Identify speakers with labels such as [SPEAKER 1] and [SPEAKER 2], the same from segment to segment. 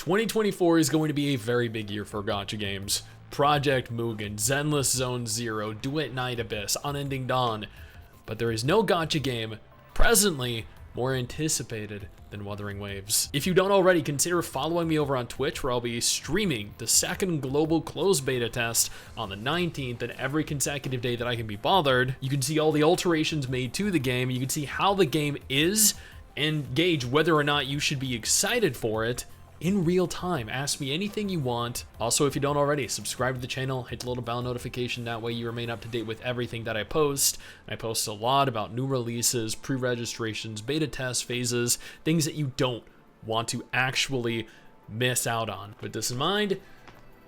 [SPEAKER 1] 2024 is going to be a very big year for gacha games. Project Mugen, Zenless Zone Zero, Duet Night Abyss, Unending Dawn. But there is no gacha game presently more anticipated than Wuthering Waves. If you don't already, consider following me over on Twitch, where I'll be streaming the second global closed beta test on the 19th and every consecutive day that I can be bothered. You can see all the alterations made to the game, you can see how the game is, and gauge whether or not you should be excited for it in real time. Ask me anything you want. Also, if you don't already, subscribe to the channel, hit the little bell notification, that way you remain up to date with everything that I post. I post a lot about new releases, pre-registrations, beta test phases, things that you don't want to actually miss out on. With this in mind,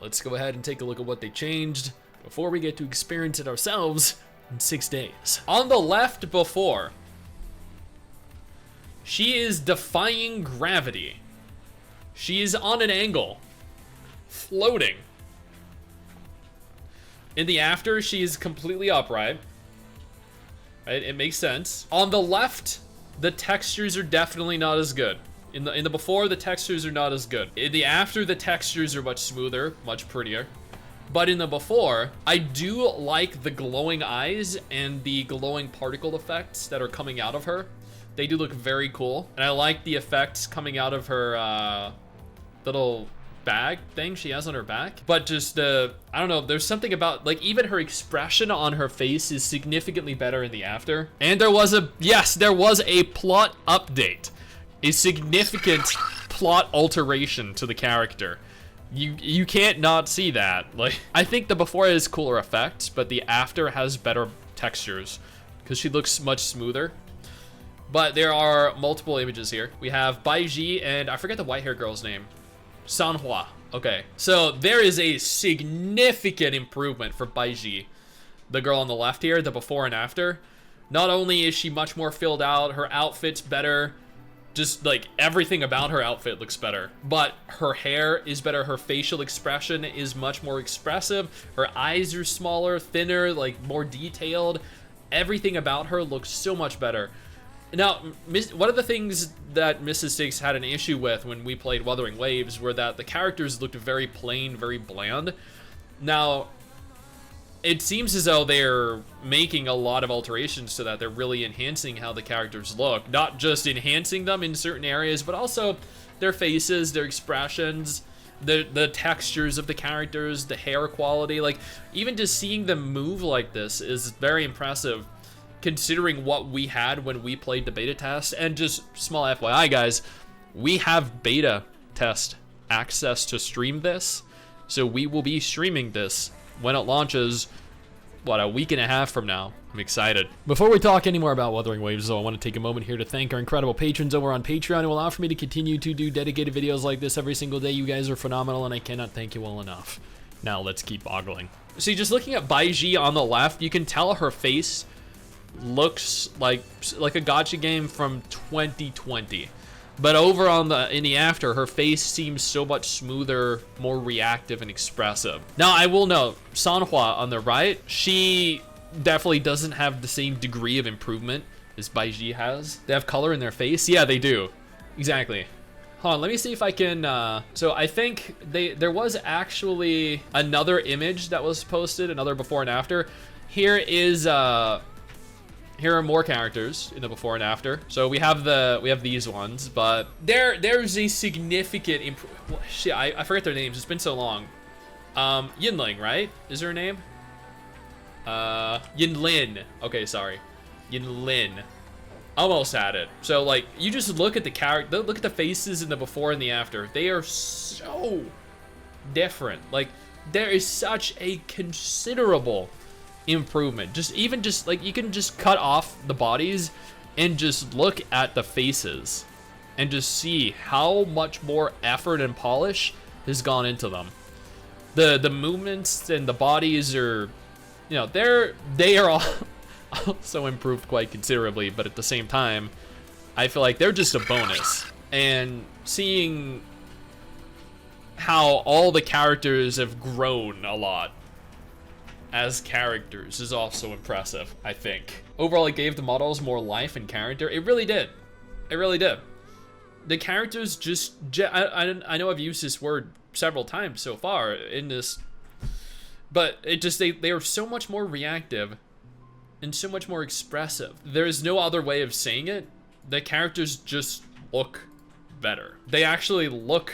[SPEAKER 1] let's go ahead and take a look at what they changed before we get to experience it ourselves in 6 days. On the left before, she is defying gravity. She is on an angle, floating. In the after, she is completely upright. Right? It makes sense. On the left, the textures are definitely not as good. In the before, the textures are not as good. In the after, the textures are much smoother, much prettier. But in the before, I do like the glowing eyes and the glowing particle effects that are coming out of her. They do look very cool. And I like the effects coming out of her little bag thing she has on her back. But just, I don't know, there's something about, like, even her expression on her face is significantly better in the after. And there was a, yes, there was a plot update. A significant plot alteration to the character. You can't not see that. Like, I think the before has cooler effects, but the after has better textures because she looks much smoother. But there are multiple images here. We have Baiji and I forget the white hair girl's name. Sanhua. Okay, so there is a significant improvement for Baiji, the girl on the left here, the before and after. Not only is she much more filled out, her outfit's better, just like everything about her outfit looks better, but her hair is better, her facial expression is much more expressive, her eyes are smaller, thinner, like more detailed. Everything about her looks so much better. Now, one of the things that Mrs. Stix had an issue with when we played Wuthering Waves were that the characters looked very plain, very bland. Now, it seems as though they're making a lot of alterations to that. They're really enhancing how the characters look. Not just enhancing them in certain areas, but also their faces, their expressions, the textures of the characters, the hair quality. Like, even just seeing them move like this is very impressive, considering what we had when we played the beta test. And just small FYI, guys, we have beta test access to stream this, so we will be streaming this when it launches, what, a week and a half from now. I'm excited. Before we talk any more about Wuthering Waves, though, I want to take a moment here to thank our incredible patrons over on Patreon who allow for me to continue to do dedicated videos like this every single day. You guys are phenomenal, and I cannot thank you all enough. Now let's keep ogling. See, just looking at Baiji on the left, you can tell her face looks like a gacha game from 2020, but over on in the after, her face seems so much smoother, more reactive and expressive. Now, I will note, Sanhua on the right, she definitely doesn't have the same degree of improvement as Baiji has. They have color in their face. Yeah, they do. Exactly. Hold on, let me see if I can, so I think there was actually another image that was posted, another before and after. Here are more characters in the before and after. So we have these ones, but there's a significant shit, I forget their names. It's been so long. Yinling, right? Is her name? Yinlin. Okay, sorry. Yinlin. Almost had it. So like, you just look at the character, look at the faces in the before and the after. They are so different. Like, there is such a considerable improvement. Even just like, you can just cut off the bodies and just look at the faces and just see how much more effort and polish has gone into them. The movements and the bodies are, you know, they are all also improved quite considerably, but at the same time, I feel like they're just a bonus. And seeing how all the characters have grown a lot as characters is also impressive, I think. Overall, it gave the models more life and character. It really did. It really did. the characters just, I know I've used this word several times so far in this, but it just, they are so much more reactive and so much more expressive. There is no other way of saying it. The characters just look better. They actually look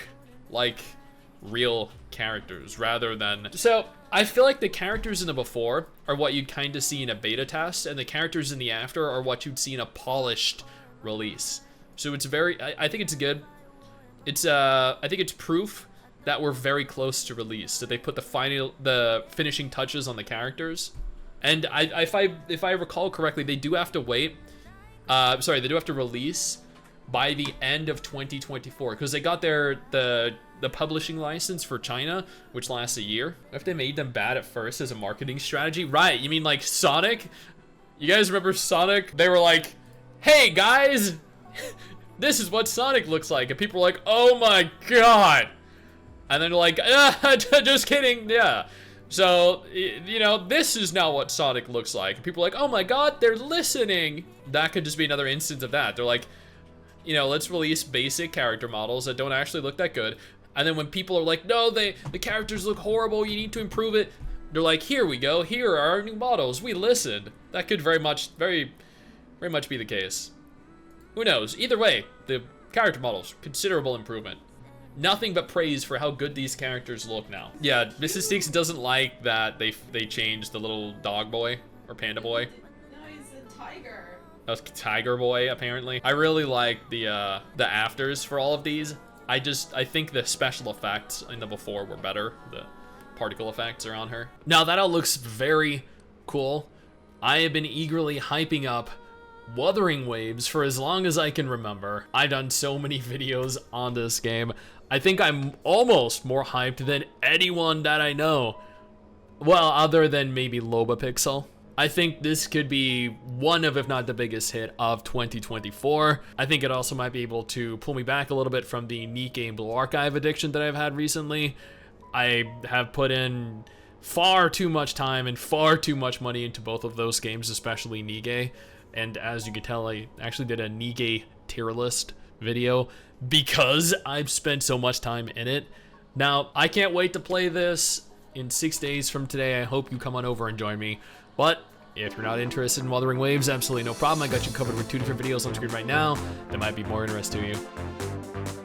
[SPEAKER 1] like real characters rather than, so I feel like the characters in the before are what you'd kind of see in a beta test, and the characters in the after are what you'd see in a polished release. So it's very, I think it's good. It's I think it's proof that we're very close to release, that they put the finishing touches on the characters. And if I recall correctly, they do have to wait, sorry, they do have to release by the end of 2024, because they got the publishing license for China, which lasts a year. If they made them bad at first as a marketing strategy, right? You mean like Sonic? You guys remember Sonic? They were like, hey guys, this is what Sonic looks like, and people were like, oh my god, and then they're like, just kidding, yeah. So, you know, this is now what Sonic looks like, and people are like, oh my god, they're listening. That could just be another instance of that. They're like, you know, let's release basic character models that don't actually look that good. And then when people are like, no, the characters look horrible, you need to improve it, they're like, here we go, here are our new models, we listened. That could very much be the case. Who knows? Either way, the character models, considerable improvement. Nothing but praise for how good these characters look now. Yeah, Mrs. Stix doesn't like that they changed the little dog boy, or panda boy.
[SPEAKER 2] No, he's a tiger.
[SPEAKER 1] A tiger boy, apparently. I really like the afters for all of these. I think the special effects in the before were better. The particle effects are on her. Now that all looks very cool. I have been eagerly hyping up Wuthering Waves for as long as I can remember. I've done so many videos on this game. I think I'm almost more hyped than anyone that I know. Well, other than maybe Lobapixel. I think this could be one of, if not the biggest hit of 2024. I think it also might be able to pull me back a little bit from the Nikke and Blue Archive addiction that I've had recently. I have put in far too much time and far too much money into both of those games, especially Nikke. And as you can tell, I actually did a Nikke tier list video because I've spent so much time in it. Now, I can't wait to play this in 6 days from today. I hope you come on over and join me. But if you're not interested in Wuthering Waves, absolutely no problem. I got you covered with 2 different videos on screen right now that might be more interest to you.